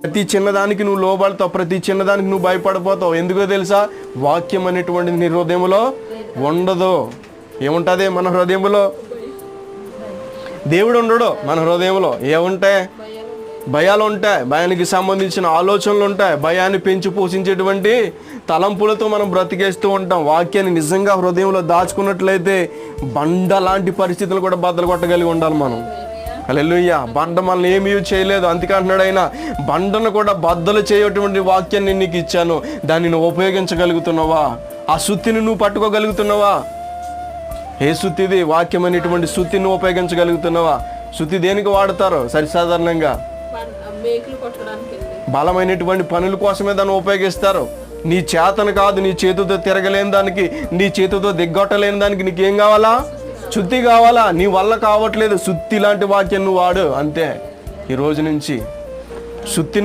ప్రతి చిన్నదానికి నువ్వు లోబడతావు, ప్రతి చిన్నదానికి నువ్వు భయపడిపోతావు. ఎందుకో తెలుసా? వాక్యం అనేటువంటిది నీ హృదయంలో ఉండదు. ఏముంటుంది మన హృదయంలో? దేవుడు ఉండడు మన హృదయంలో. ఏముంటాయి? భయాలు ఉంటాయి, భయానికి సంబంధించిన ఆలోచనలు ఉంటాయి, భయాన్ని పెంచి పోషించేటువంటి తలంపులతో మనం బ్రతికేస్తూ ఉంటాం. వాక్యాన్ని నిజంగా హృదయంలో దాచుకున్నట్లయితే బండ లాంటి పరిస్థితులు కూడా బద్దలు కొట్టగలిగి ఉండాలి మనం. హల్లెలూయా. బండ మనల్ని ఏమీ చేయలేదు, అందుకే అంటున్నాడు ఆయన, బండను కూడా బద్దలు చేయటువంటి వాక్యాన్ని నీకు ఇచ్చాను, దాన్ని నువ్వు ఉపయోగించగలుగుతున్నావా? ఆ సుత్తిని నువ్వు పట్టుకోగలుగుతున్నావా? ఏ సుత్తిది? వాక్యం అనేటువంటి సుత్తిని నువ్వు ఉపయోగించగలుగుతున్నావా? సుత్తి దేనికి వాడతారు? సరిసాధారణంగా బలమైనటువంటి పనుల కోసమే దాన్ని ఉపయోగిస్తారు. నీ చేతను కాదు, నీ చేతితో తిరగలేని దానికి, నీ చేతితో దిగ్గొట్టలేని దానికి నీకేం కావాలా? సుత్తి కావాలా? నీ వల్ల కావట్లేదు, సుత్తి లాంటి వాక్యం నువ్వు వాడు అంతే. ఈ రోజు నుంచి సుత్తిని